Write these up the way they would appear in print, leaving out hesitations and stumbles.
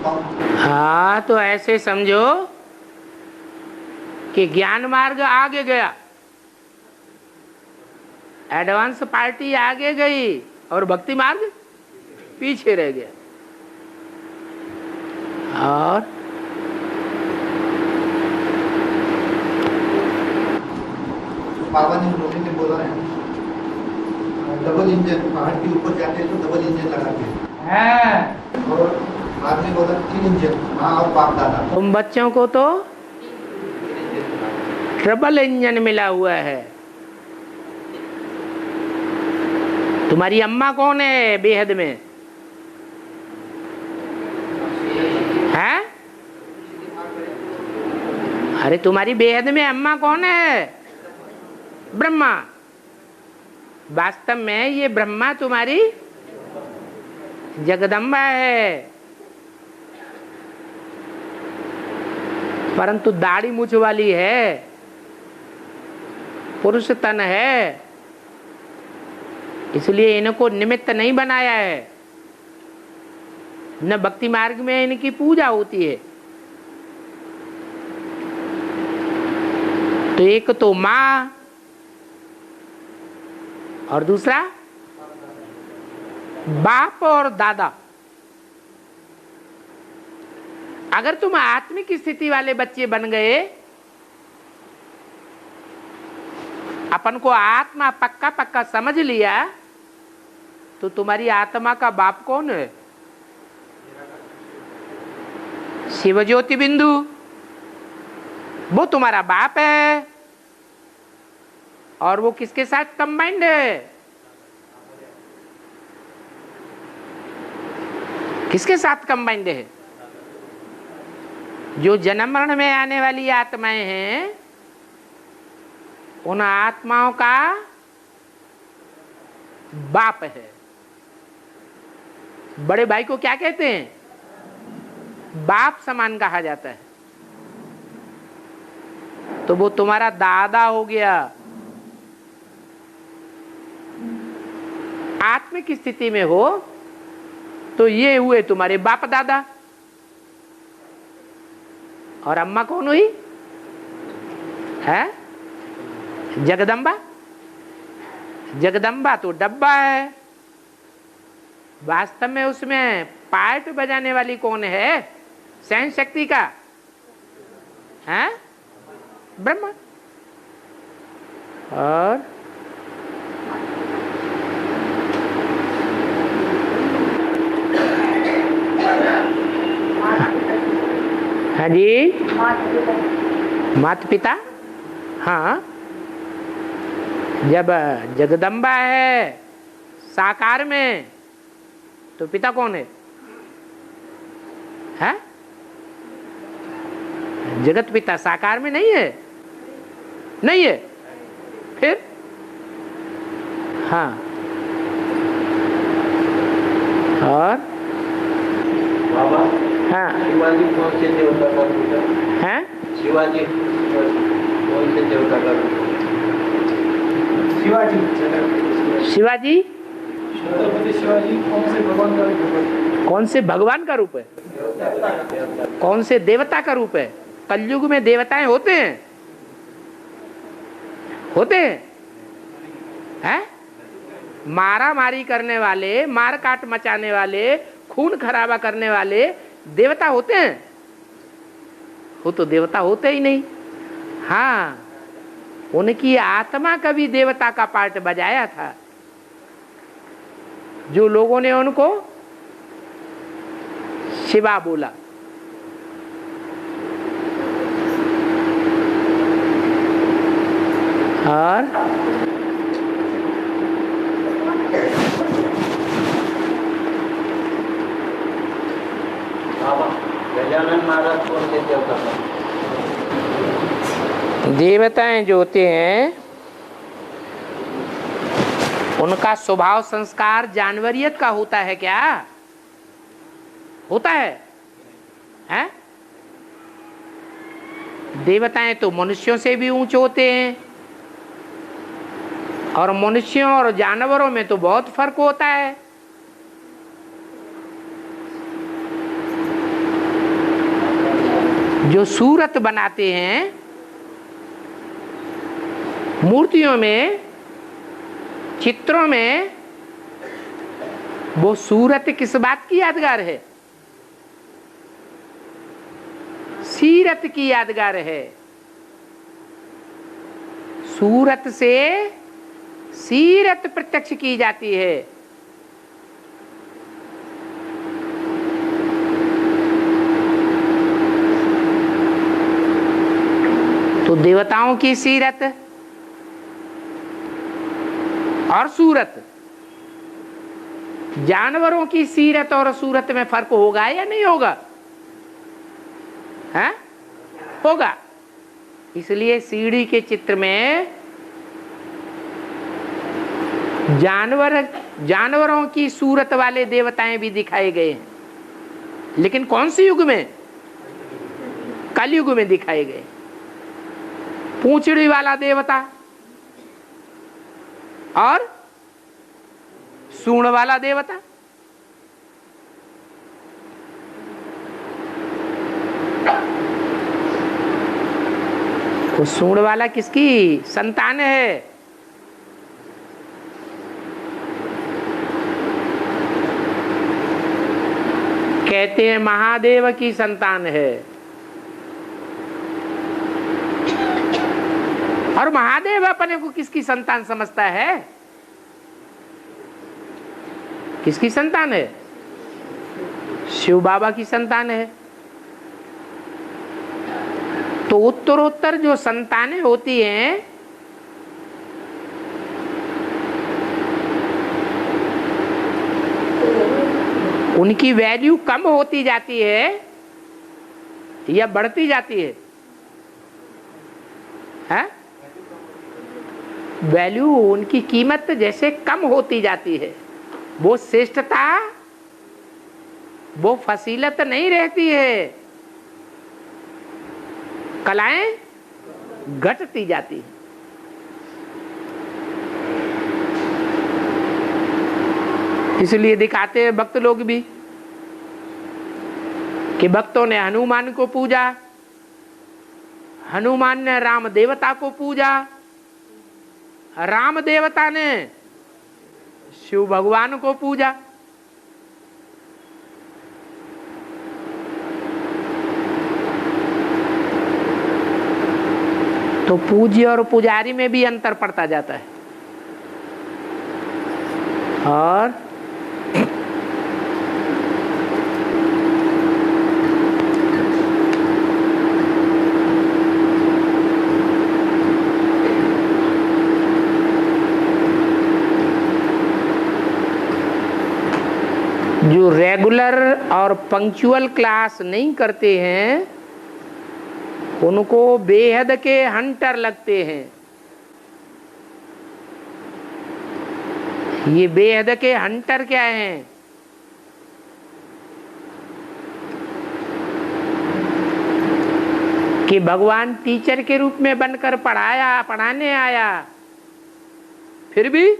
हाँ, तो ऐसे समझो कि ज्ञान मार्ग आगे गया, एडवांस पार्टी आगे गई और भक्ति मार्ग पीछे रह गया। और बाबा ने बोला है डबल इंजन, पहाड़ के ऊपर जाते हैं तो डबल इंजन लगाते हैं, और बाद में बोला 3 इंजन, माँ और बाप दादा। तुम बच्चों को तो ट्रिपल इंजन मिला हुआ है। तुम्हारी अम्मा कौन है बेहद में? है? अरे तुम्हारी बेहद में अम्मा कौन है? ब्रह्मा। वास्तव में ये ब्रह्मा तुम्हारी जगदम्बा है, परंतु दाढ़ी मूछ वाली है, पुरुष तन है, इसलिए इनको निमित्त नहीं बनाया है। न भक्ति मार्ग में इनकी पूजा होती है। तो एक तो माँ और दूसरा बाप और दादा। अगर तुम आत्मिक स्थिति वाले बच्चे बन गए, अपन को आत्मा पक्का पक्का समझ लिया, तो तुम्हारी आत्मा का बाप कौन है? शिव ज्योति बिंदु, वो तुम्हारा बाप है। और वो किसके साथ कंबाइंड है? किसके साथ कंबाइंड है? जो जन्म मरण में आने वाली आत्माएं हैं, उन आत्माओं का बाप है। बड़े भाई को क्या कहते हैं? बाप समान कहा जाता है। तो वो तुम्हारा दादा हो गया। आत्मिक स्थिति में हो तो ये हुए तुम्हारे बाप दादा। और अम्मा कौन हुई? है जगदम्बा। जगदम्बा तो डब्बा है, वास्तव में उसमें पार्ट बजाने वाली कौन है? सहन शक्ति का है ब्रह्मा। और हाँ जी, माता पिता। हाँ, जब जगदम्बा है साकार में, तो पिता कौन है? है जगत पिता साकार में नहीं है? नहीं है, फिर हाँ। और बाबा, हाँ, शिवाजी कौन से देवता का पूजा? है शिवाजी कौन से देवता का? शिवाजी छत्रपति शिवाजी कौन से भगवान का रूप है? कौन से भगवान का रूप है? कौन से देवता का रूप है? कलयुग में देवताएं होते हैं? होते हैं? हैं? मारा मारी करने वाले, मार काट मचाने वाले, खून खराबा करने वाले देवता होते हैं? वो तो देवता होते ही नहीं। हाँ, उनकी आत्मा कभी देवता का पार्ट बजाया था। जो लोगों ने उनको शिवा बोला। और बाबा, गजानन महाराज कौन से देवता का? देवताएं जो होते हैं, उनका स्वभाव संस्कार जानवरियत का होता है क्या? होता है? हैं? देवताएं तो मनुष्यों से भी ऊंचे होते हैं, और मनुष्यों और जानवरों में तो बहुत फर्क होता है। जो सूरत बनाते हैं मूर्तियों में, चित्रों में, वो सूरत किस बात की यादगार है? सीरत की यादगार है। सूरत से सीरत प्रत्यक्ष की जाती है। तो देवताओं की सीरत और सूरत, जानवरों की सीरत और सूरत में फर्क होगा या नहीं होगा? है? होगा। इसलिए सीढ़ी के चित्र में जानवरों की सूरत वाले देवताएं भी दिखाए गए हैं, लेकिन कौन सी युग में? कलयुग में दिखाए गए। पूंछड़ी वाला देवता और सूंड वाला देवता। वो सूंड वाला किसकी संतान है? कहते हैं महादेव की संतान है। और महादेव अपने को किसकी संतान समझता है? किसकी संतान है? शिव बाबा की संतान है। तो उत्तरोत्तर जो संतानें होती हैं, उनकी वैल्यू कम होती जाती है या बढ़ती जाती है? है? वैल्यू, उनकी कीमत जैसे कम होती जाती है। वो श्रेष्ठता, वो फसीलत नहीं रहती है, कलाएं घटती जाती है। इसलिए दिखाते हैं भक्त लोग भी कि भक्तों ने हनुमान को पूजा, हनुमान ने राम देवता को पूजा, राम देवता ने शिव भगवान को पूजा। तो पूज्य और पुजारी में भी अंतर पड़ता जाता है। और जो रेगुलर और पंक्चुअल क्लास नहीं करते हैं, उनको बेहद के हंटर लगते हैं। ये बेहद के हंटर क्या हैं? कि भगवान टीचर के रूप में बनकर पढ़ाने आया, फिर भी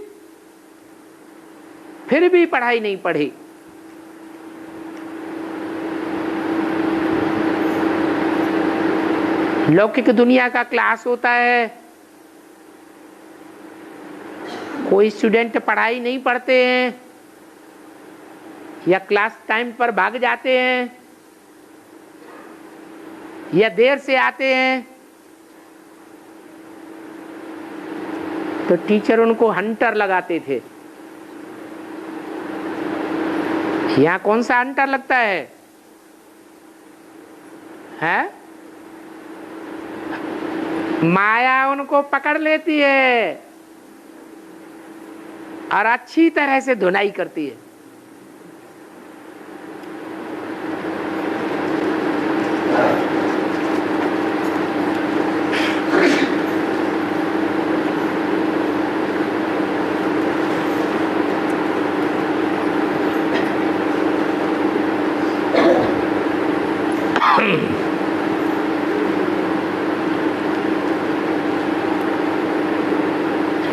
पढ़ाई नहीं पढ़ी। लौकिक दुनिया का क्लास होता है, कोई स्टूडेंट पढ़ाई नहीं पढ़ते हैं या क्लास टाइम पर भाग जाते हैं या देर से आते हैं, तो टीचर उनको हंटर लगाते थे। यहाँ कौन सा हंटर लगता है? माया उनको पकड़ लेती है और अच्छी तरह से धुनाई करती है।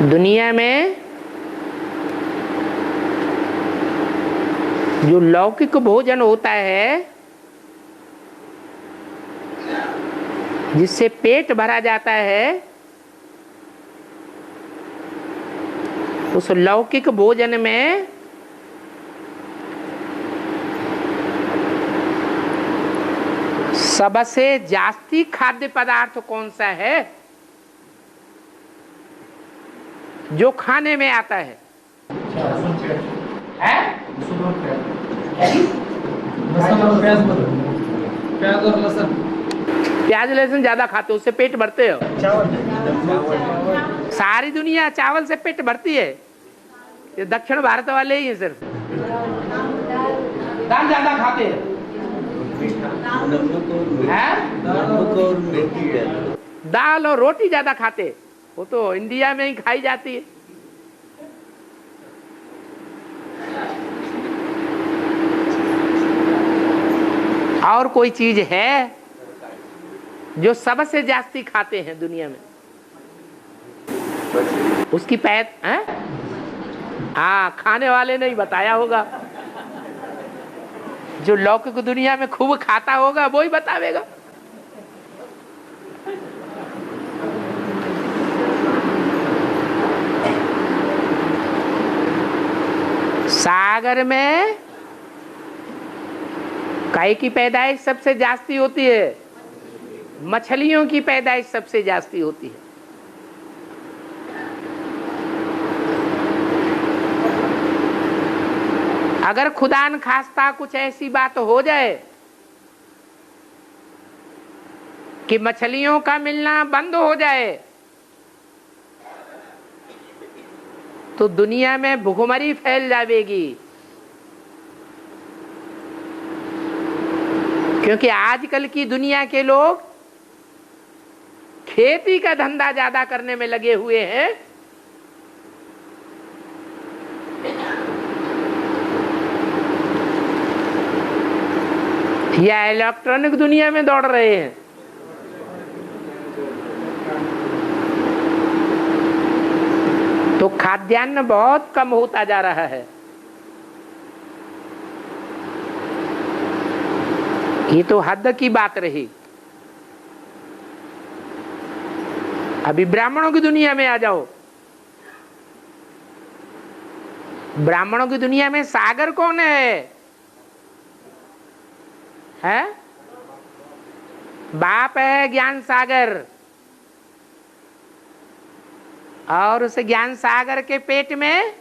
दुनिया में जो लौकिक भोजन होता है जिससे पेट भरा जाता है, उस लौकिक भोजन में सबसे जास्ती खाद्य पदार्थ कौन सा है जो खाने में आता है? लहसुन और प्याज बोलो। प्याज और लहसुन। प्याज लहसुन ज्यादा खाते हो, उससे पेट भरते हो। सारी दुनिया चावल से पेट भरती है, ये दक्षिण भारत वाले ही हैं सिर्फ। दाल ज्यादा खाते हैं। दाल और रोटी ज्यादा खाते, वो तो इंडिया में ही खाई जाती है। और कोई चीज है जो सबसे जास्ती खाते हैं दुनिया में? उसकी पैद है? हाँ, खाने वाले ने ही बताया होगा। जो लौकिक दुनिया में खूब खाता होगा वो ही बतावेगा। सागर में काय की पैदाइश सबसे जास्ती होती है? मछलियों की पैदाइश सबसे जास्ती होती है। अगर खुदा न खास्ता कुछ ऐसी बात हो जाए कि मछलियों का मिलना बंद हो जाए, तो दुनिया में भुखमरी फैल जाएगी। क्योंकि आजकल की दुनिया के लोग खेती का धंधा ज्यादा करने में लगे हुए हैं, या इलेक्ट्रॉनिक दुनिया में दौड़ रहे हैं। तो खाद्यान्न बहुत कम होता जा रहा है। ये तो हद की बात रही। अभी ब्राह्मणों की दुनिया में आ जाओ। ब्राह्मणों की दुनिया में सागर कौन है? बाप है ज्ञान सागर, और उस ज्ञान सागर के पेट में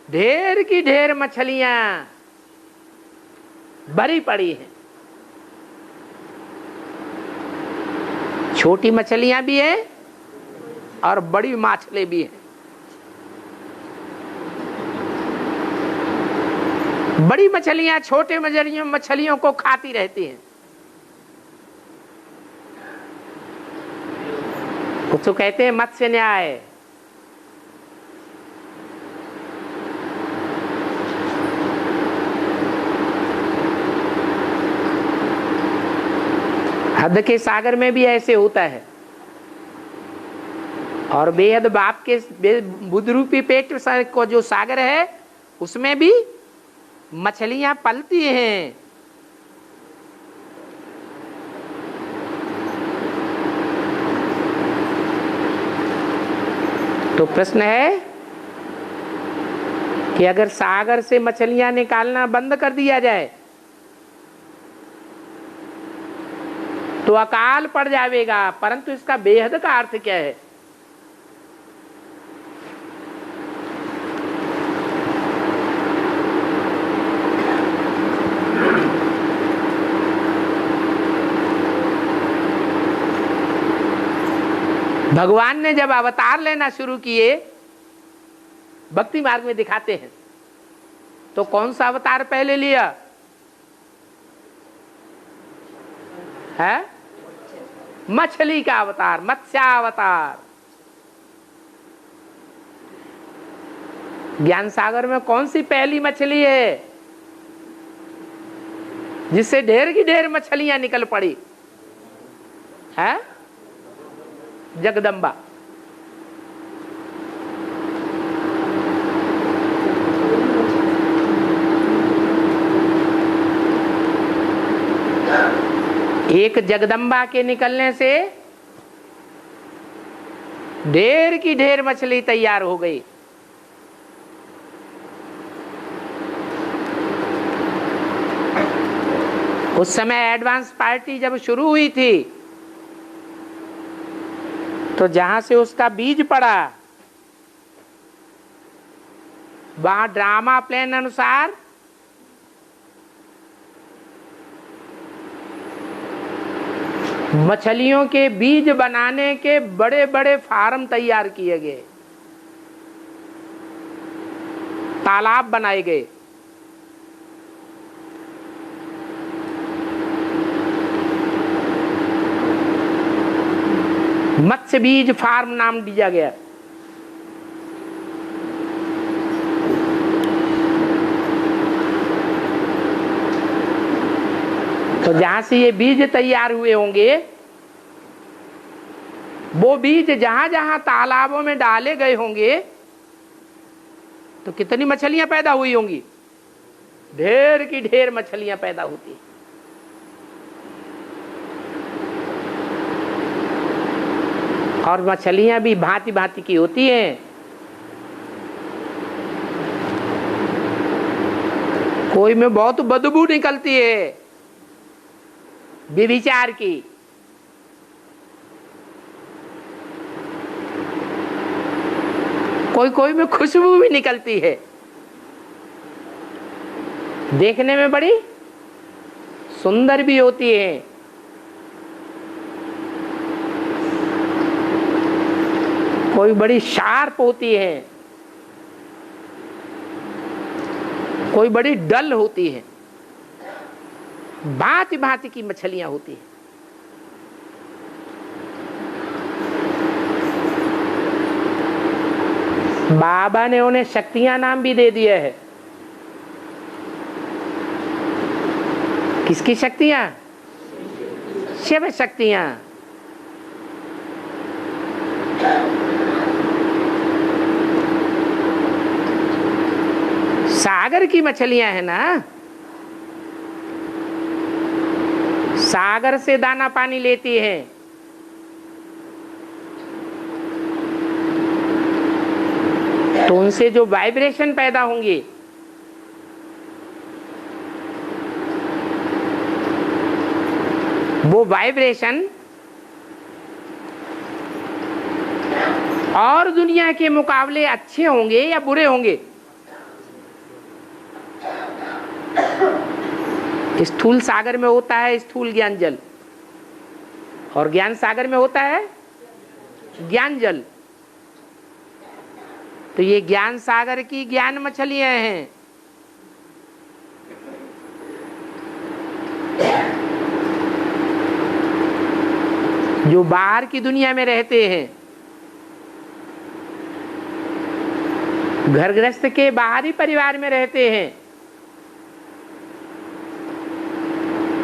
ढेर की ढेर मछलियां भरी पड़ी हैं। छोटी मछलियां भी हैं और बड़ी मछली भी हैं। बड़ी मछलियां छोटे मछलियों को खाती रहती हैं। उसको कहते हैं मत्स्य न्याय। हद के सागर में भी ऐसे होता है। और बेहद बाप के बुद्ध रूपी पेट को जो सागर है, उसमें भी मछलियां पलती हैं। तो प्रश्न है कि अगर सागर से मछलियां निकालना बंद कर दिया जाए तो अकाल पड़ जाएगा, परंतु इसका बेहद का अर्थ क्या है? भगवान ने जब अवतार लेना शुरू किए, भक्ति मार्ग में दिखाते हैं, तो कौन सा अवतार पहले लिया है? मछली का अवतार, मत्स्यावतार। ज्ञान सागर में कौन सी पहली मछली है जिससे ढेर की ढेर मछलियां निकल पड़ी है? जगदम्बा। एक जगदम्बा के निकलने से ढेर की ढेर मछली तैयार हो गई। उस समय एडवांस पार्टी जब शुरू हुई थी तो जहां से उसका बीज पड़ा वहां ड्रामा प्लान अनुसार मछलियों के बीज बनाने के बड़े बड़े फार्म तैयार किए गए, तालाब बनाए गए। मत्स्य बीज फार्म नाम दिया गया। तो जहां से ये बीज तैयार हुए होंगे वो बीज जहां जहां तालाबों में डाले गए होंगे तो कितनी मछलियां पैदा हुई होंगी? ढेर की ढेर मछलियां पैदा होती। और मछलियां भी भांति भांति की होती हैं। कोई में बहुत बदबू निकलती है व्यभिचार की, कोई कोई में खुशबू भी निकलती है, देखने में बड़ी सुंदर भी होती है। कोई बड़ी शार्प होती है, कोई बड़ी डल होती है। भांति भांति की मछलियां होती हैं। बाबा ने उन्हें शक्तियां नाम भी दे दिए है। किसकी शक्तियां? शिव शक्तियां। सागर की मछलियां है ना, सागर से दाना पानी लेती हैं। तो उनसे जो वाइब्रेशन पैदा होंगे वो वाइब्रेशन और दुनिया के मुकाबले अच्छे होंगे या बुरे होंगे? स्थूल सागर में होता है स्थूल ज्ञान जल और ज्ञान सागर में होता है ज्ञान जल। तो ये ज्ञान सागर की ज्ञान मछलियां हैं। जो बाहर की दुनिया में रहते हैं, घर गृहस्थ के बाहरी परिवार में रहते हैं,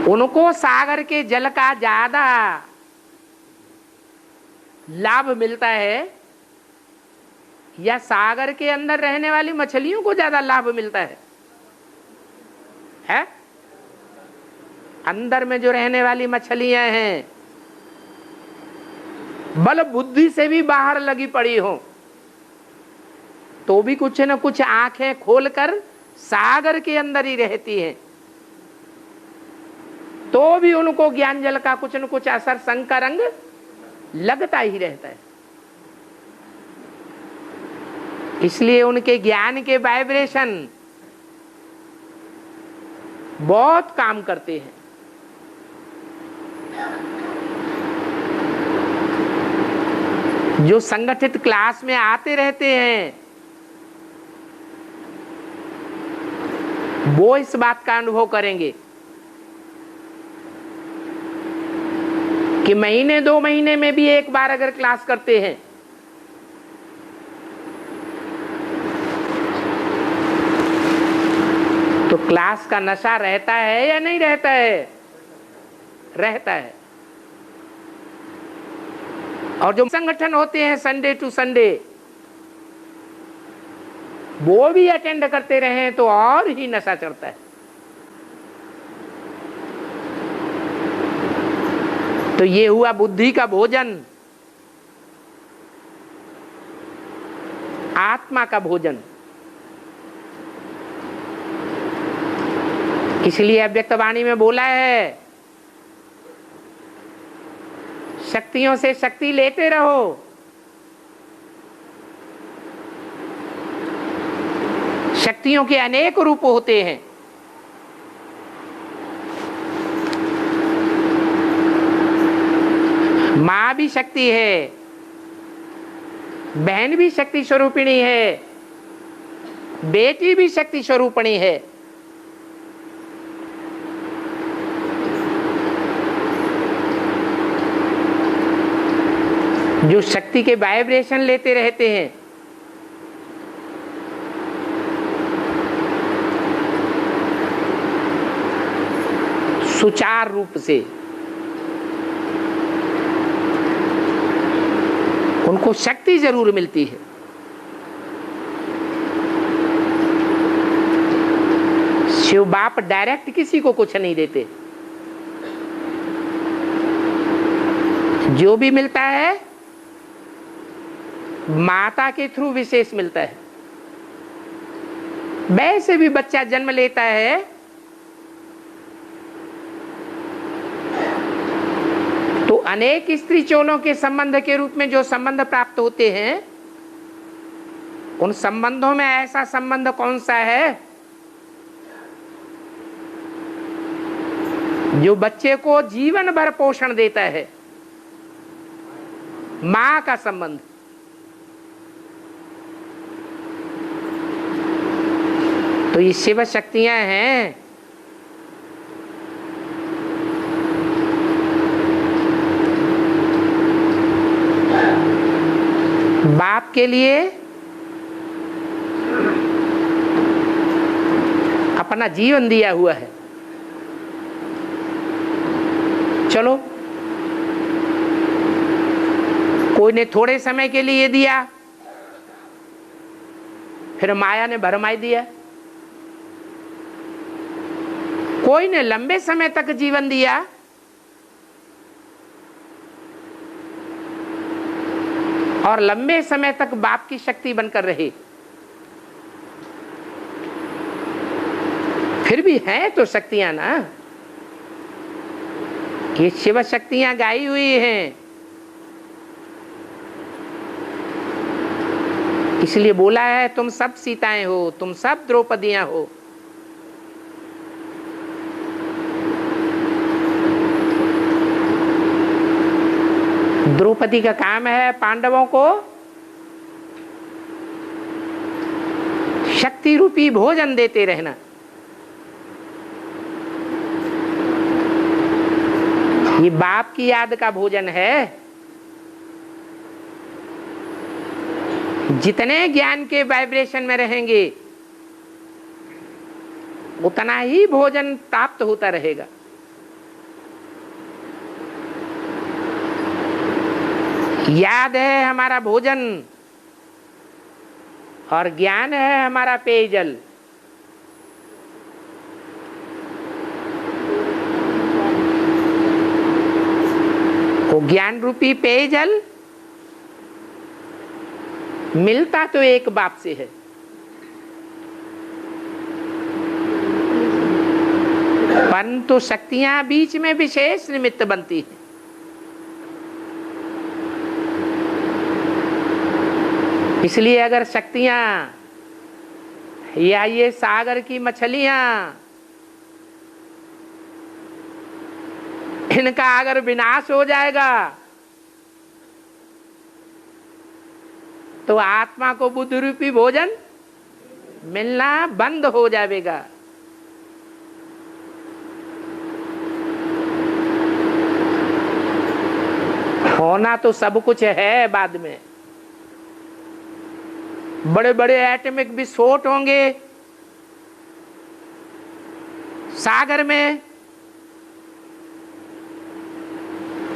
उनको सागर के जल का ज्यादा लाभ मिलता है या सागर के अंदर रहने वाली मछलियों को ज्यादा लाभ मिलता है? अंदर में जो रहने वाली मछलियां हैं बल बुद्धि से भी बाहर लगी पड़ी हो तो भी कुछ न कुछ आंखें खोलकर सागर के अंदर ही रहती हैं, तो भी उनको ज्ञान जल का कुछ न कुछ असर संकरंग लगता ही रहता है। इसलिए उनके ज्ञान के वाइब्रेशन बहुत काम करते हैं। जो संगठित क्लास में आते रहते हैं वो इस बात का अनुभव करेंगे कि महीने 2 महीने में भी एक बार अगर क्लास करते हैं तो क्लास का नशा रहता है या नहीं रहता है? रहता है। और जो संगठन होते हैं संडे टू संडे वो भी अटेंड करते रहे तो और ही नशा चढ़ता है। तो ये हुआ बुद्धि का भोजन, आत्मा का भोजन। इसलिए अव्यक्त वाणी में बोला है, शक्तियों से शक्ति लेते रहो। शक्तियों के अनेक रूप होते हैं। मां भी शक्ति है, बहन भी शक्ति स्वरूपिणी है, बेटी भी शक्ति स्वरूपिणी है। जो शक्ति के वाइब्रेशन लेते रहते हैं, सुचार रूप से, उनको शक्ति जरूर मिलती है। शिव बाप डायरेक्ट किसी को कुछ नहीं देते। जो भी मिलता है माता के थ्रू विशेष मिलता है। वैसे भी बच्चा जन्म लेता है तो अनेक स्त्री चोलों के संबंध के रूप में जो संबंध प्राप्त होते हैं, उन संबंधों में ऐसा संबंध कौन सा है जो बच्चे को जीवन भर पोषण देता है? मां का संबंध। तो ये शिव शक्तियां हैं। बाप के लिए अपना जीवन दिया हुआ है। चलो, कोई ने थोड़े समय के लिए दिया, फिर माया ने भरमाई दिया। कोई ने लंबे समय तक जीवन दिया, और लंबे समय तक बाप की शक्ति बनकर रहे। फिर भी हैं तो शक्तियां ना, ये शिव शक्तियां गाई हुई हैं। इसलिए बोला है, तुम सब सीताएं हो, तुम सब द्रौपदियां हो। द्रौपदी का काम है पांडवों को शक्ति रूपी भोजन देते रहना। ये बाप की याद का भोजन है। जितने ज्ञान के वाइब्रेशन में रहेंगे उतना ही भोजन प्राप्त होता रहेगा। याद है हमारा भोजन और ज्ञान है हमारा पेयजल। वो ज्ञान रूपी पेयजल मिलता तो एक बाप से है, परंतु शक्तियां बीच में विशेष निमित्त बनती है। इसलिए अगर शक्तियां या ये सागर की मछलियां, इनका अगर विनाश हो जाएगा तो आत्मा को बुद्ध रूपी भोजन मिलना बंद हो जाएगा। होना तो सब कुछ है बाद में। बड़े बड़े एटॉमिक विस्फोट होंगे सागर में,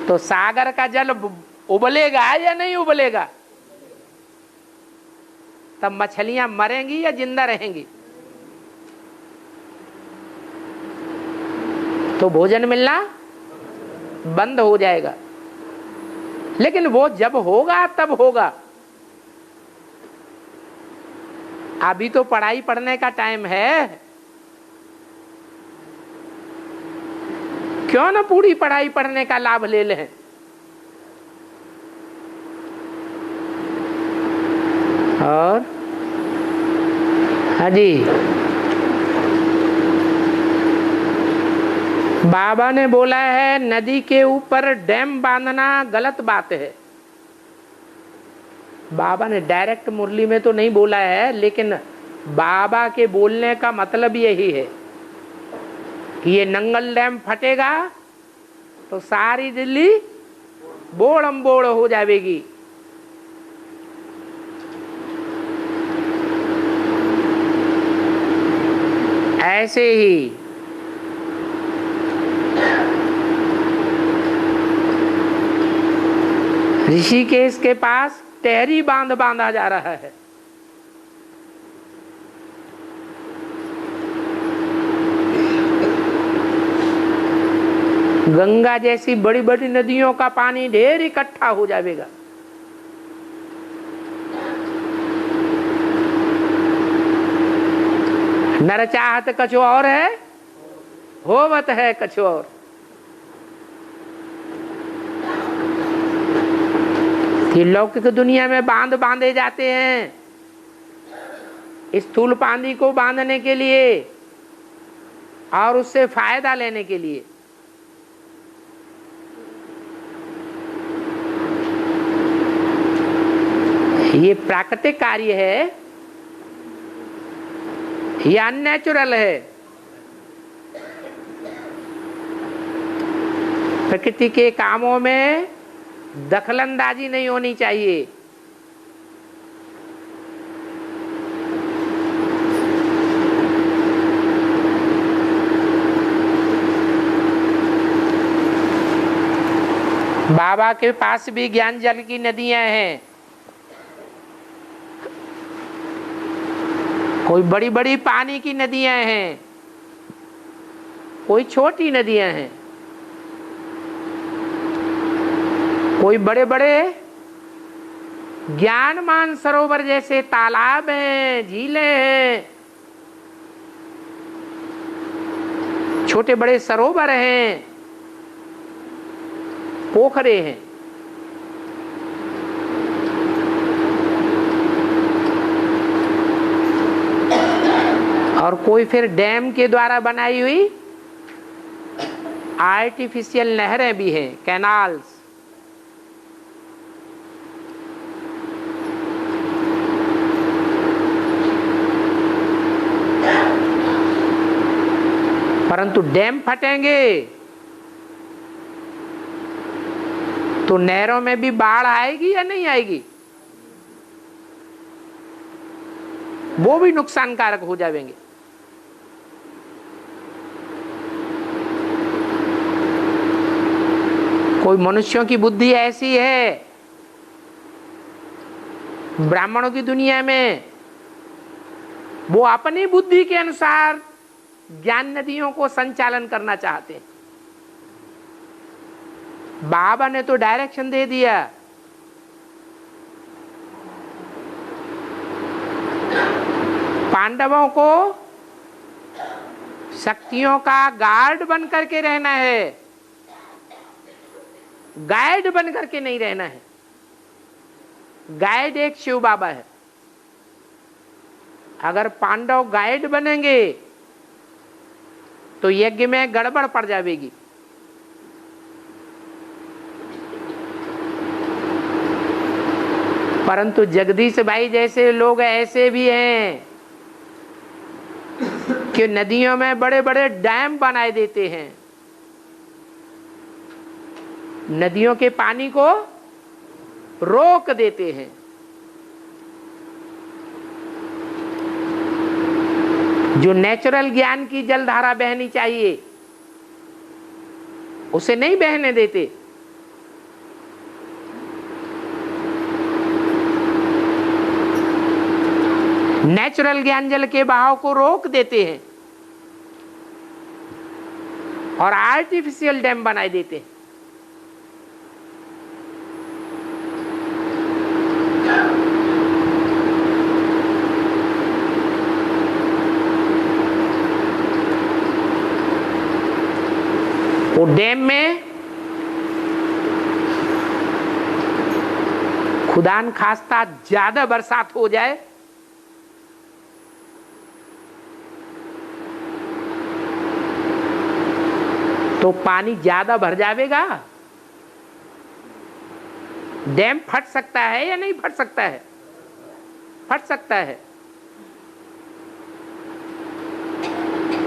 तो सागर का जल उबलेगा या नहीं उबलेगा? तब मछलियां मरेंगी या जिंदा रहेंगी? तो भोजन मिलना बंद हो जाएगा। लेकिन वो जब होगा तब होगा। अभी तो पढ़ाई पढ़ने का टाइम है, क्यों ना पूरी पढ़ाई पढ़ने का लाभ ले लें। और हाँ जी, बाबा ने बोला है नदी के ऊपर डैम बांधना गलत बात है। बाबा ने डायरेक्ट मुरली में तो नहीं बोला है, लेकिन बाबा के बोलने का मतलब यही है कि ये नंगल डैम फटेगा तो सारी दिल्ली बोड़म बोड़ हो जाएगी। ऐसे ही ऋषिकेश के पास टहरी बांध बांधा जा रहा है। गंगा जैसी बड़ी बड़ी नदियों का पानी ढेर इकट्ठा हो जाएगा। नर चाहत कछु और है, होवत है कछु और। कि लौकिक दुनिया में बांध बांधे जाते हैं स्थूल पानी को बांधने के लिए और उससे फायदा लेने के लिए। ये प्राकृतिक कार्य है या अननेचुरल है? प्रकृति के कामों में दखलंदाजी नहीं होनी चाहिए। बाबा के पास भी ज्ञान जल की नदियां हैं। कोई बड़ी बड़ी पानी की नदियां हैं, कोई छोटी नदियां हैं, कोई बड़े बड़े ज्ञानमान सरोवर जैसे तालाब हैं, झीलें हैं, छोटे बड़े सरोवर हैं, पोखरे हैं। और कोई फिर डैम के द्वारा बनाई हुई आर्टिफिशियल नहरें भी हैं, कैनाल्स। परंतु डैम फटेंगे तो नहरों में भी बाढ़ आएगी या नहीं आएगी? वो भी नुकसानकारक हो जाएंगे। कोई मनुष्यों की बुद्धि ऐसी है, ब्राह्मणों की दुनिया में वो अपनी बुद्धि के अनुसार ज्ञान नदियों को संचालन करना चाहते हैं। बाबा ने तो डायरेक्शन दे दिया, पांडवों को शक्तियों का गार्ड बन करके रहना है, गाइड बन करके नहीं रहना है। गाइड एक शिव बाबा है। अगर पांडव गाइड बनेंगे तो यज्ञ में गड़बड़ पड़ जाएगी। परंतु जगदीश भाई जैसे लोग ऐसे भी हैं कि नदियों में बड़े बड़े डैम बनाए देते हैं, नदियों के पानी को रोक देते हैं। जो नेचुरल ज्ञान की जलधारा बहनी चाहिए उसे नहीं बहने देते। नेचुरल ज्ञान जल के बहाव को रोक देते हैं और आर्टिफिशियल डैम बनाए देते हैं। वो डैम में खुदान खास्ता ज्यादा बरसात हो जाए तो पानी ज्यादा भर जाएगा, डैम फट सकता है या नहीं फट सकता है? फट सकता है।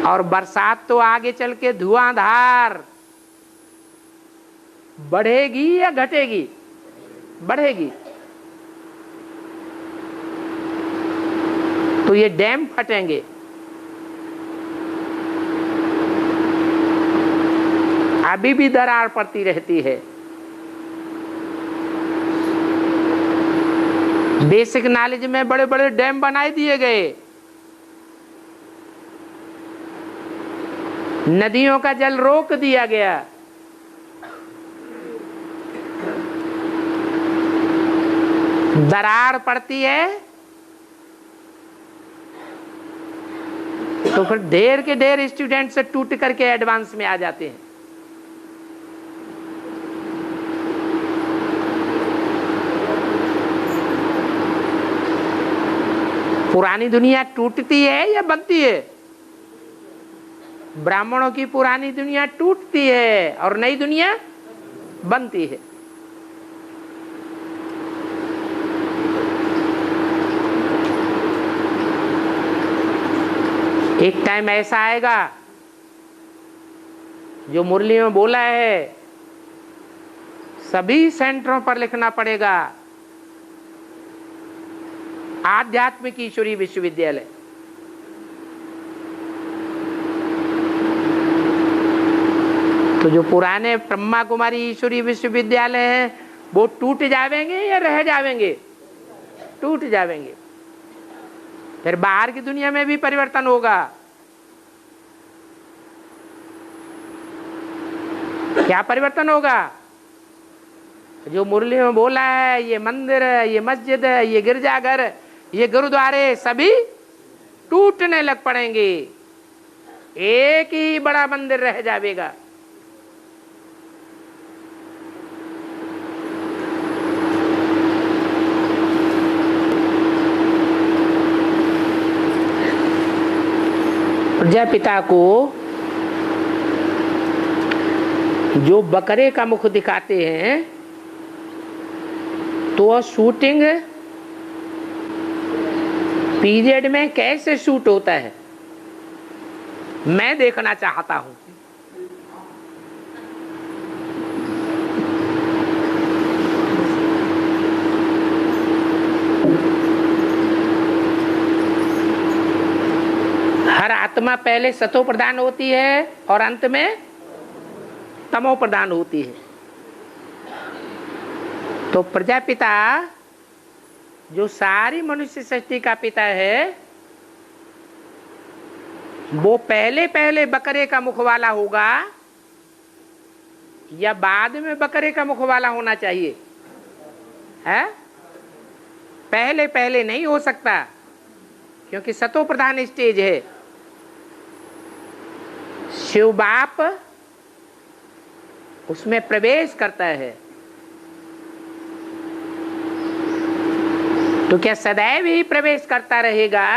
और बरसात तो आगे चल के धुआंधार बढ़ेगी या घटेगी? बढ़ेगी। तो ये डैम फटेंगे। अभी भी दरार पड़ती रहती है। बेसिक नॉलेज में बड़े बड़े डैम बनाए दिए गए, नदियों का जल रोक दिया गया, दरार पड़ती है तो फिर ढेर के ढेर स्टूडेंट से टूट करके एडवांस में आ जाते हैं। पुरानी दुनिया टूटती है या बनती है? ब्राह्मणों की पुरानी दुनिया टूटती है और नई दुनिया बनती है। एक टाइम ऐसा आएगा जो मुरली में बोला है, सभी सेंटरों पर लिखना पड़ेगा आध्यात्मिक ईश्वरीय विश्वविद्यालय। तो जो पुराने ब्रह्मा कुमारी ईश्वरीय विश्वविद्यालय हैं वो टूट जावेंगे या रह जावेंगे? टूट जावेंगे। फिर बाहर की दुनिया में भी परिवर्तन होगा। क्या परिवर्तन होगा? जो मुरली में बोला है, ये मंदिर है, ये मस्जिद है, ये गिरजाघर, ये गुरुद्वारे सभी टूटने लग पड़ेंगे, एक ही बड़ा मंदिर रह जाएगा। प्रजापिता को जो बकरे का मुख दिखाते हैं तो वह शूटिंग पीरियड में कैसे शूट होता है मैं देखना चाहता हूं। हर आत्मा पहले सतो प्रधान होती है और अंत में तमो प्रधान होती है। तो प्रजापिता जो सारी मनुष्य सृष्टि का पिता है वो पहले पहले बकरे का मुख वाला होगा या बाद में बकरे का मुख वाला होना चाहिए? है पहले पहले नहीं हो सकता क्योंकि सतो प्रधान स्टेज है। शिव बाप उसमें प्रवेश करता है। तो क्या सदैव ही प्रवेश करता रहेगा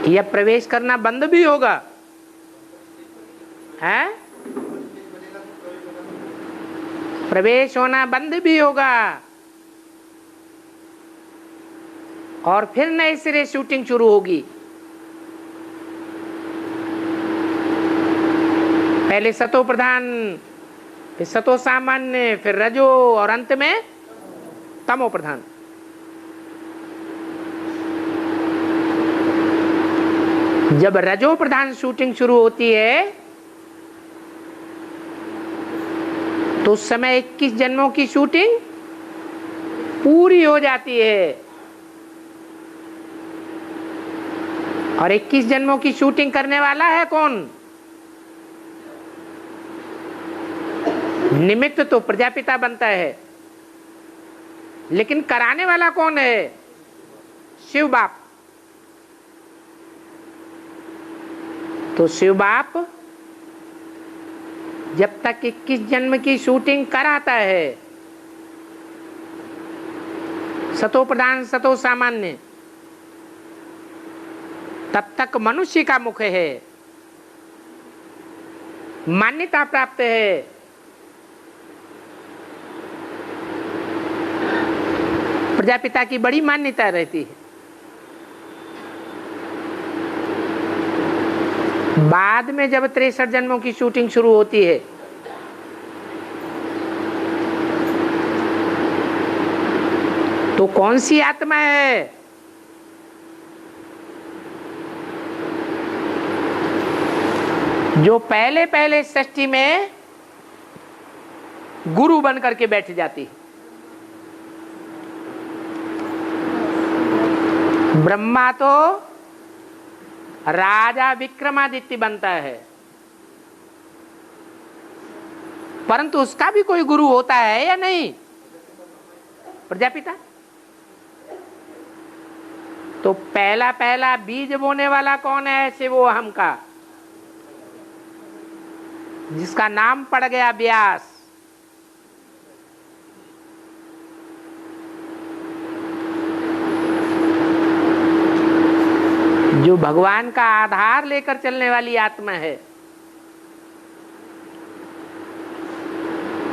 या प्रवेश करना बंद भी होगा? है प्रवेश होना बंद भी होगा और फिर नए सिरे शूटिंग शुरू होगी। पहले सतो प्रधान, फिर सतो सामान्य, फिर रजो और अंत में तमो प्रधान। जब रजो प्रधान शूटिंग शुरू होती है तो उस समय 21 जन्मों की शूटिंग पूरी हो जाती है और 21 जन्मों की शूटिंग करने वाला है कौन? निमित्त तो प्रजापिता बनता है लेकिन कराने वाला कौन है? शिव बाप। तो शिव बाप जब तक 21 जन्म की शूटिंग कराता है, सतो प्रधान सतो सामान्य, तब तक मनुष्य का मुख है, मान्यता प्राप्त है। प्रजापिता की बड़ी मान्यता रहती है। बाद में जब 63 जन्मों की शूटिंग शुरू होती है, तो कौन सी आत्मा है? जो पहले पहले सृष्टि में गुरु बन करके बैठ जाती है। ब्रह्मा तो राजा विक्रमादित्य बनता है, परंतु उसका भी कोई गुरु होता है या नहीं? प्रजापिता। तो पहला पहला बीज बोने वाला कौन है? शिवो हम का, जिसका नाम पड़ गया व्यास। जो भगवान का आधार लेकर चलने वाली आत्मा है,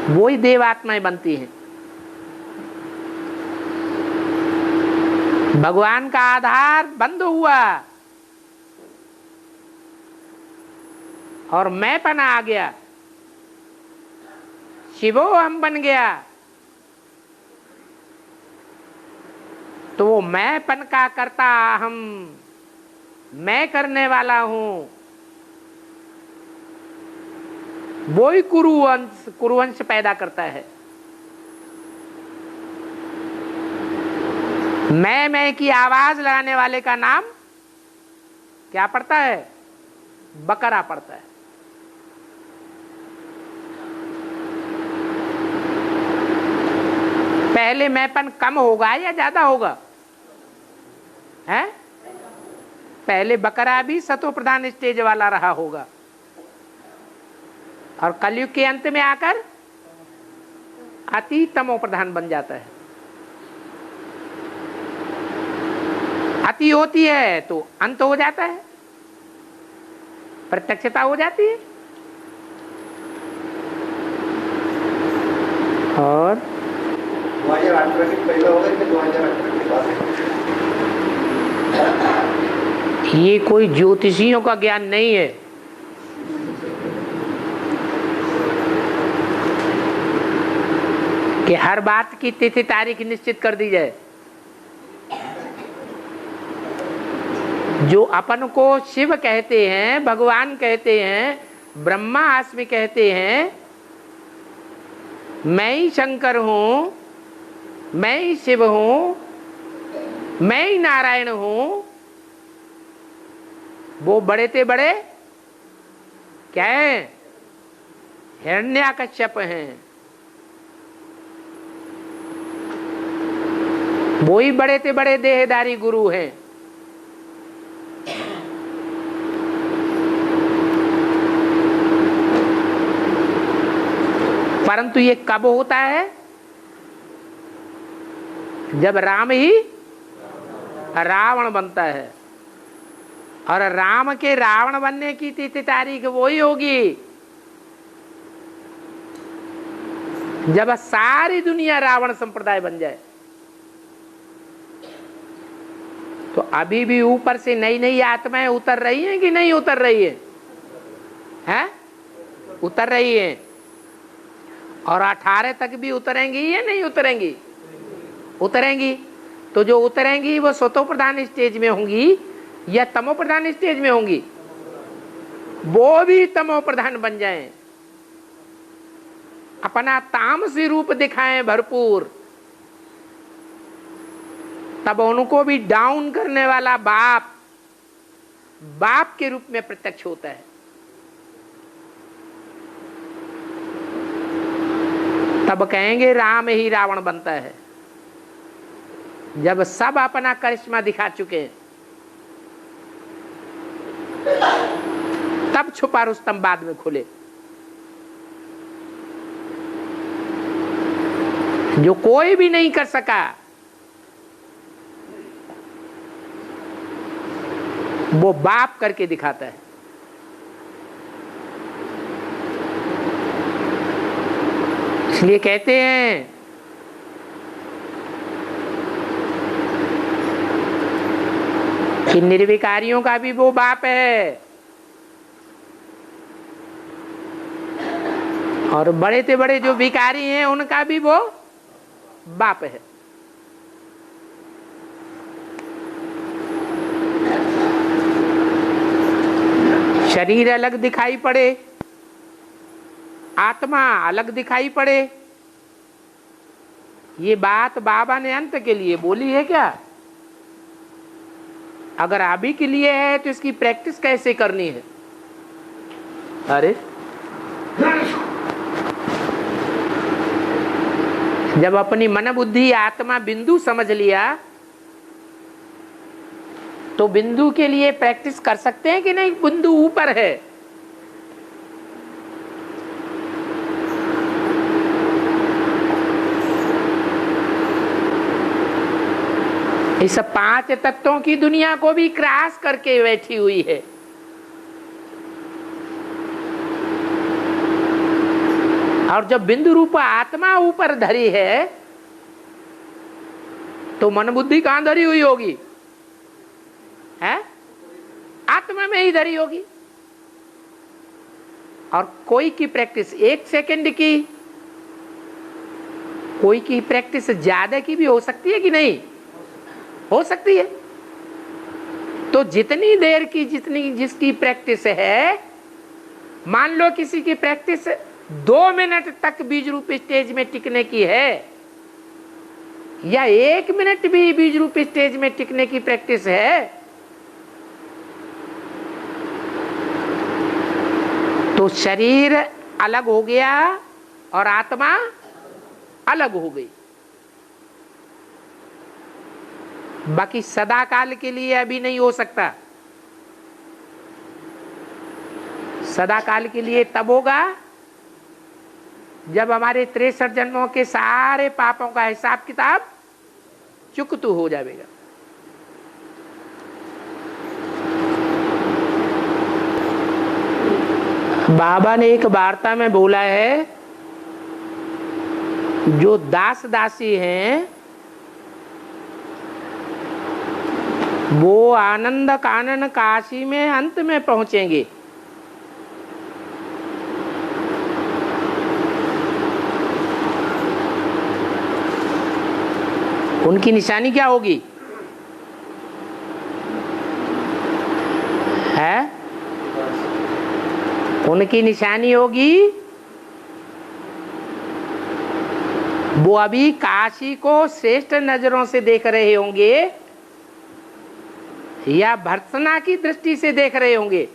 वो ही देव आत्माएं बनती हैं। भगवान का आधार बंद हुआ और मैंपना आ गया, शिवो हम बन गया, तो वो मैंपन का करता हम, मैं करने वाला हूं, वो ही कुरुवंश पैदा करता है। मैं की आवाज लगाने वाले का नाम क्या पड़ता है? बकरा पड़ता है। पहले मैंपन कम होगा या ज्यादा होगा? है? पहले बकरा भी सतो प्रधान स्टेज वाला रहा होगा, और कलयुग के अंत में आकर अति तमो प्रधान बन जाता है। अति होती है तो अंत हो जाता है, प्रत्यक्षता हो जाती है। और 2018 के पहले होगा कि 2018 के बाद? ये कोई ज्योतिषियों का ज्ञान नहीं है। कि हर बात की तिथि तारीख निश्चित कर दी जाए। जो अपन को शिव कहते हैं, भगवान कहते हैं, ब्रह्मा आस्मि कहते हैं, मैं ही शंकर हूं, मैं ही शिव हूं, मैं ही नारायण हूं, वो बड़े ते बड़े क्या है? हिरण्याकश्यप हैं। वो ही बड़े ते बड़े देहधारी गुरु हैं। परंतु ये कब होता है? जब राम ही रावण बनता है, और राम के रावण बनने की तिथि तारीख वही होगी जब सारी दुनिया रावण संप्रदाय बन जाए। तो अभी भी ऊपर से नई नई आत्माएं उतर रही हैं कि नहीं उतर रही है? हैं? उतर रही हैं। और 18 तक भी उतरेंगी या नहीं उतरेंगी? उतरेंगी। तो जो उतरेंगी वो सतो प्रधान स्टेज में होंगी या तमो प्रधान स्टेज में होंगी? वो भी तमो प्रधान बन जाएं, अपना तामसी रूप दिखाएं भरपूर, तब उनको भी डाउन करने वाला बाप के रूप में प्रत्यक्ष होता है। तब कहेंगे राम ही रावण बनता है, जब सब अपना करिश्मा दिखा चुके हैं। तब छुपा रुस्तम बाद में खुले। जो कोई भी नहीं कर सका, वो बाप करके दिखाता है। इसलिए कहते हैं कि निर्विकारियों का भी वो बाप है, और बड़े से बड़े जो विकारी हैं उनका भी वो बाप है। शरीर अलग दिखाई पड़े, आत्मा अलग दिखाई पड़े, ये बात बाबा ने अंत के लिए बोली है क्या? अगर अभी के लिए है तो इसकी प्रैक्टिस कैसे करनी है? अरे जब अपनी मन बुद्धि आत्मा बिंदु समझ लिया तो बिंदु के लिए प्रैक्टिस कर सकते हैं कि नहीं? बिंदु ऊपर है, इस 5 तत्वों की दुनिया को भी क्रॉस करके बैठी हुई है। और जब बिंदु रूप आत्मा ऊपर धरी है तो मन बुद्धि कहां धरी हुई होगी? है आत्मा में ही धरी होगी। और कोई की प्रैक्टिस 1 सेकंड की, कोई की प्रैक्टिस ज्यादा की भी हो सकती है कि नहीं? हो सकती है। तो जितनी देर की जितनी जिसकी प्रैक्टिस है, मान लो किसी की प्रैक्टिस 2 मिनट तक बीज रूप स्टेज में टिकने की है, या 1 मिनट भी बीज रूप स्टेज में टिकने की प्रैक्टिस है, तो शरीर अलग हो गया और आत्मा अलग हो गई। बाकी सदा काल के लिए अभी नहीं हो सकता। सदा काल के लिए तब होगा जब हमारे 63 जन्मों के सारे पापों का हिसाब किताब चुकतू हो जाएगा। बाबा ने एक वार्ता में बोला है, जो दास दासी हैं वो आनंद कानन काशी में अंत में पहुंचेंगे। उनकी निशानी क्या होगी? है उनकी निशानी होगी, वो अभी काशी को श्रेष्ठ नजरों से देख रहे होंगे या भर्त्सना की दृष्टि से देख रहे होंगे।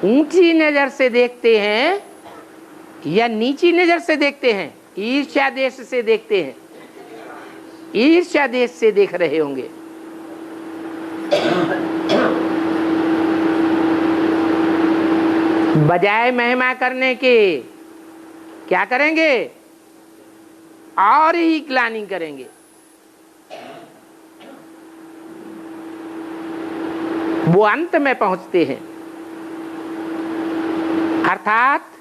ऊंची नजर से देखते हैं या नीची नजर से देखते हैं? ईर्ष्या देश से देखते हैं, ईर्ष्या देश से देख रहे होंगे। बजाय महिमा करने के क्या करेंगे? और ही ग्लानि करेंगे। वो अंत में पहुंचते हैं, अर्थात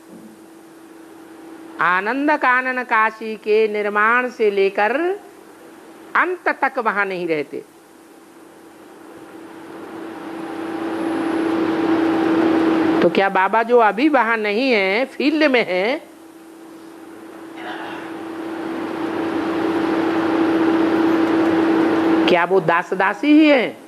आनंद कानन काशी के निर्माण से लेकर अंत तक वहां नहीं रहते। तो क्या बाबा जो अभी वहां नहीं है, फील्ड में है, क्या वो दास दासी ही है?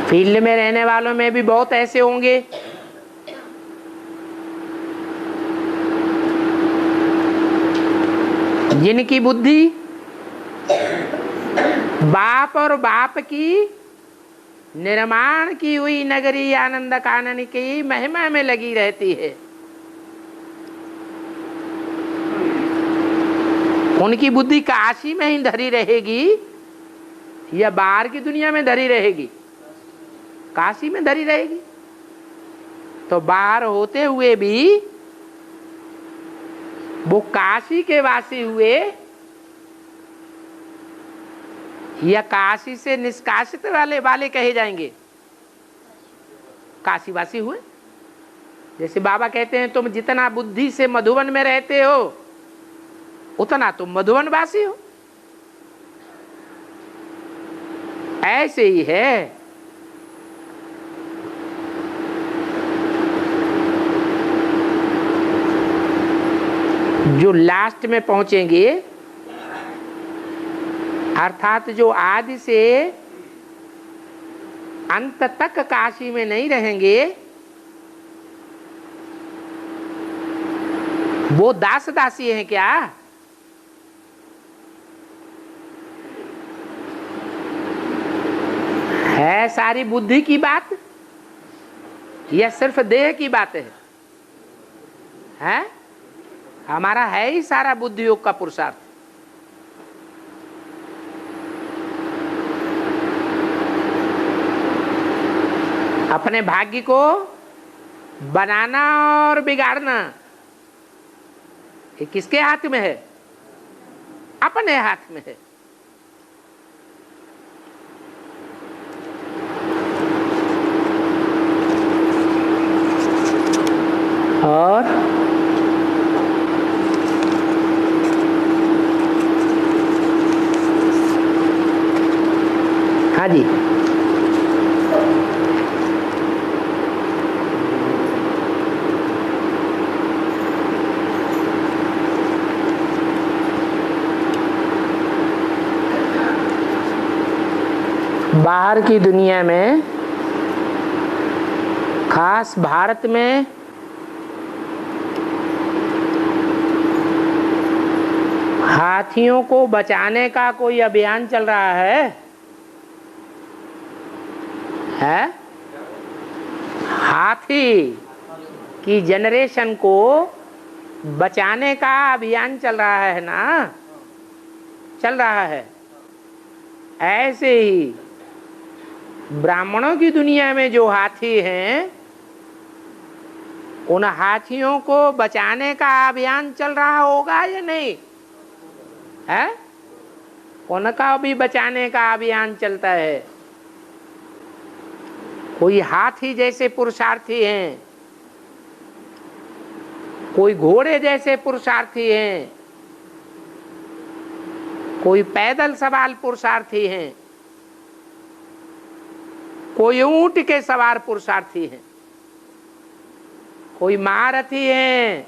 फील्ड में रहने वालों में भी बहुत ऐसे होंगे जिनकी बुद्धि बाप और बाप की निर्माण की हुई नगरी आनंद कानन की महिमा में लगी रहती है। उनकी बुद्धि काशी में ही धरी रहेगी या बाहर की दुनिया में धरी रहेगी? काशी में धरी रहेगी। तो बाहर होते हुए भी वो काशी के वासी हुए या काशी से निष्कासित वाले कहे जाएंगे? काशीवासी हुए। जैसे बाबा कहते हैं तुम जितना बुद्धि से मधुबन में रहते हो उतना तुम मधुबन वासी हो। ऐसे ही है। जो लास्ट में पहुंचेंगे अर्थात जो आदि से अंत तक काशी में नहीं रहेंगे वो दास दासी हैं क्या? है सारी बुद्धि की बात या सिर्फ देह की बात है? हमारा है ही सारा बुद्धि योग का पुरुषार्थ। अपने भाग्य को बनाना और बिगाड़ना ये किसके हाथ में है? अपने हाथ में है। और हाँ जी, बाहर की दुनिया में खास भारत में हाथियों को बचाने का कोई अभियान चल रहा है? हाथी की जनरेशन को बचाने का अभियान चल रहा है ना? चल रहा है। ऐसे ही ब्राह्मणों की दुनिया में जो हाथी हैं उन हाथियों को बचाने का अभियान चल रहा होगा या नहीं है? उनका भी बचाने का अभियान चलता है। कोई हाथी जैसे पुरुषार्थी हैं, कोई घोड़े जैसे पुरुषार्थी हैं, कोई पैदल सवार पुरुषार्थी हैं, कोई ऊंट के सवार पुरुषार्थी हैं, कोई महारथी हैं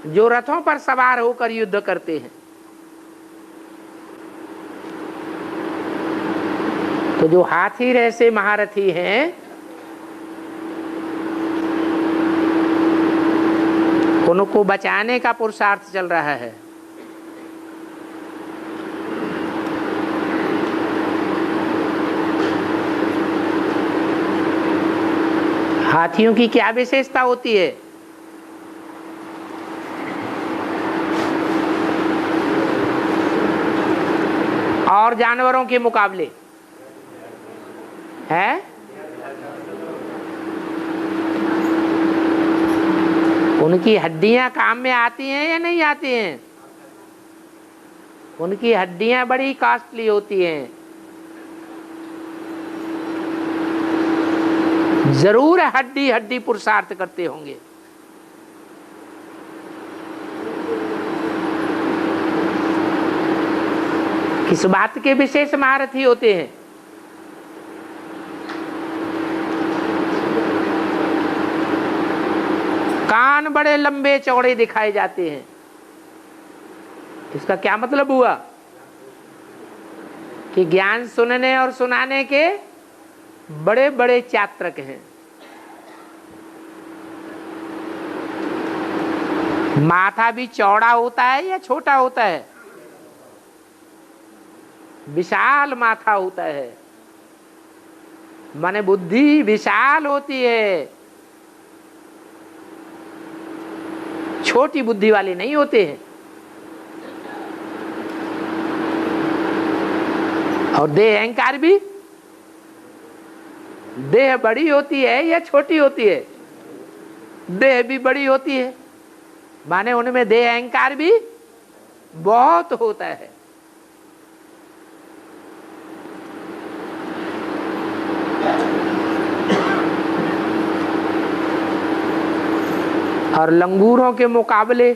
जो रथों पर सवार होकर युद्ध करते हैं। तो जो हाथी जैसे महारथी हैं उनको बचाने का पुरुषार्थ चल रहा है। हाथियों की क्या विशेषता होती है? और जानवरों के मुकाबले है? उनकी हड्डियां काम में आती हैं या नहीं आती हैं? उनकी हड्डियां बड़ी कॉस्टली होती हैं। जरूर हड्डी हड्डी पुरुषार्थ करते होंगे। किस बात के विशेष महारथी होते हैं? कान बड़े लंबे चौड़े दिखाए जाते हैं। इसका क्या मतलब हुआ कि ज्ञान सुनने और सुनाने के बड़े बड़े चात्रक हैं। माथा भी चौड़ा होता है या छोटा होता है? विशाल माथा होता है, माने बुद्धि विशाल होती है। छोटी बुद्धि वाले नहीं होते हैं। और देह अहंकार भी, देह बड़ी होती है या छोटी होती है? देह भी बड़ी होती है, माने उनमें देह अहंकार भी बहुत होता है। और लंगूरों के मुकाबले,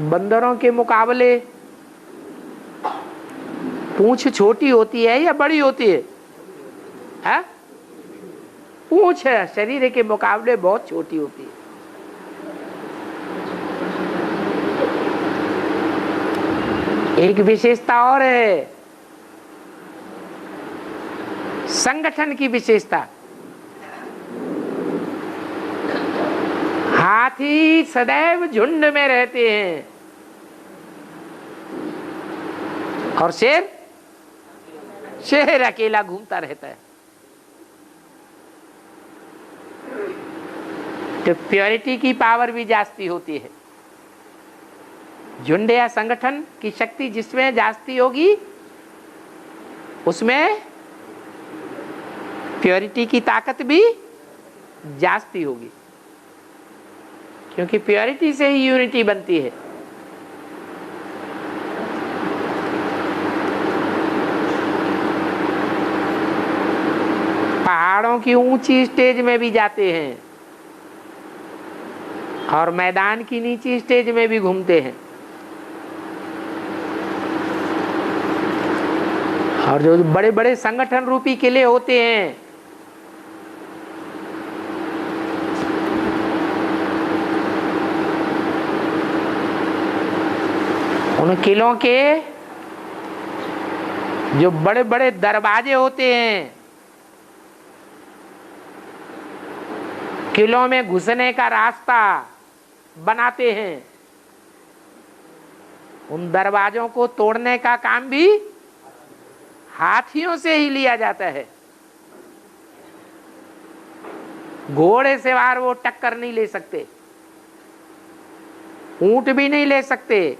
बंदरों के मुकाबले पूंछ छोटी होती है या बड़ी होती है? है? पूंछ शरीर के मुकाबले बहुत छोटी होती है। एक विशेषता और है, संगठन की विशेषता। हाथी सदैव झुंड में रहते हैं और शेर अकेला घूमता रहता है। तो प्योरिटी की पावर भी जास्ती होती है। झुंड या संगठन की शक्ति जिसमें जास्ती होगी उसमें प्योरिटी की ताकत भी जास्ती होगी, क्योंकि प्योरिटी से ही यूनिटी बनती है। पहाड़ों की ऊंची स्टेज में भी जाते हैं और मैदान की नीची स्टेज में भी घूमते हैं। और जो बड़े बड़े संगठन रूपी किले होते हैं, उन किलों के जो बड़े बड़े दरवाजे होते हैं, किलों में घुसने का रास्ता बनाते हैं, उन दरवाजों को तोड़ने का काम भी हाथियों से ही लिया जाता है। घोड़े सवार वो टक्कर नहीं ले सकते, ऊंट भी नहीं ले सकते,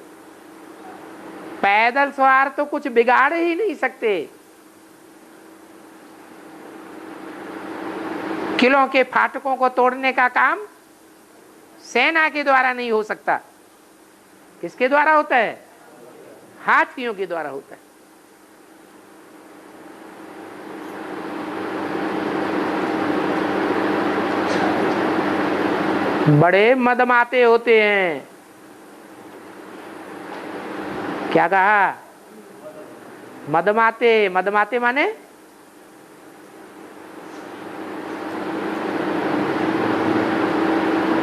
पैदल सवार तो कुछ बिगाड़ ही नहीं सकते। किलों के फाटकों को तोड़ने का काम सेना के द्वारा नहीं हो सकता। किसके द्वारा होता है? हाथियों के द्वारा होता है। बड़े मदमाते होते हैं। क्या कहा? मदमाते। मदमाते माने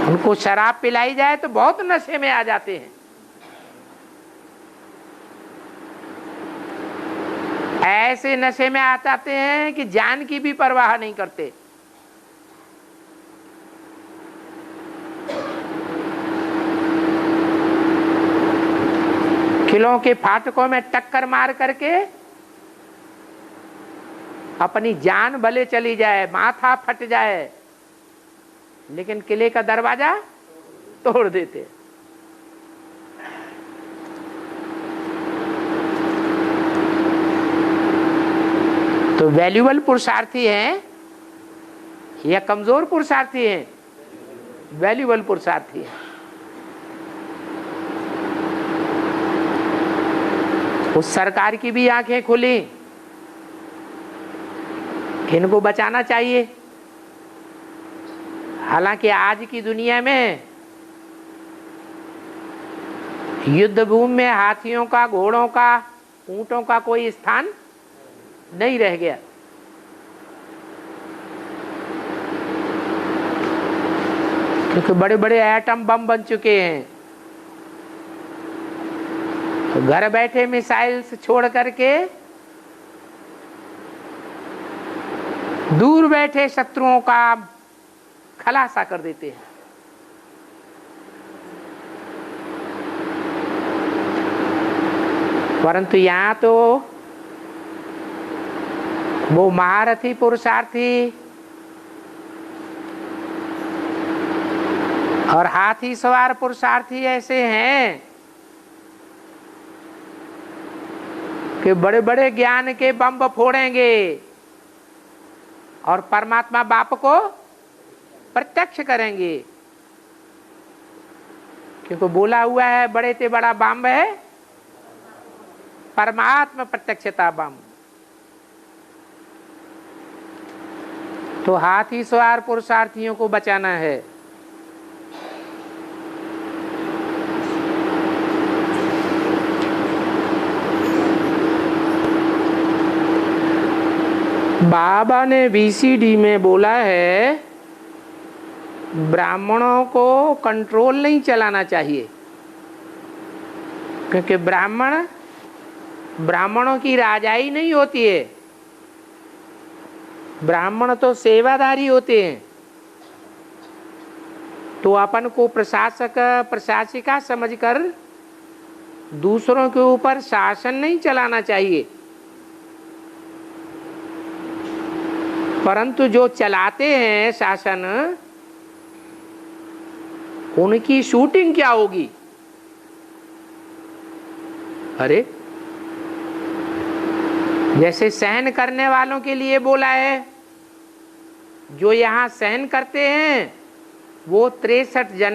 उनको शराब पिलाई जाए तो बहुत नशे में आ जाते हैं। ऐसे नशे में आ जाते हैं कि जान की भी परवाह नहीं करते। किलों के फाटकों में टक्कर मार करके अपनी जान भले चली जाए, माथा फट जाए, लेकिन किले का दरवाजा तोड़ देते। तो वैल्यूबल पुरुषार्थी हैं या कमजोर पुरुषार्थी हैं? वैल्यूबल पुरुषार्थी हैं। उस सरकार की भी आंखें खुली कि इनको बचाना चाहिए। हालांकि आज की दुनिया में युद्ध भूमि में हाथियों का, घोड़ों का, ऊंटों का कोई स्थान नहीं रह गया। क्योंकि बड़े बड़े एटम बम बन चुके हैं। तो घर बैठे मिसाइल्स छोड़ करके दूर बैठे शत्रुओं का खलासा कर देते हैं। परंतु यहाँ तो वो महारथी पुरुषार्थी और हाथी सवार पुरुषार्थी ऐसे हैं कि बड़े बड़े ज्ञान के बम फोड़ेंगे और परमात्मा बाप को प्रत्यक्ष करेंगे, क्योंकि बोला हुआ है बड़े से बड़ा बम है परमात्मा प्रत्यक्षता बम। तो हाथी सवार पुरुषार्थियों को बचाना है। बाबा ने VCD में बोला है ब्राह्मणों को कंट्रोल नहीं चलाना चाहिए, क्योंकि ब्राह्मणों की राजाई नहीं होती है, ब्राह्मण तो सेवादारी होते हैं। तो अपन को प्रशासक प्रशासिका समझकर दूसरों के ऊपर शासन नहीं चलाना चाहिए, परंतु जो चलाते हैं शासन उनकी शूटिंग क्या होगी। अरे जैसे सहन करने वालों के लिए बोला है, जो यहाँ सहन करते हैं वो 63 जन्म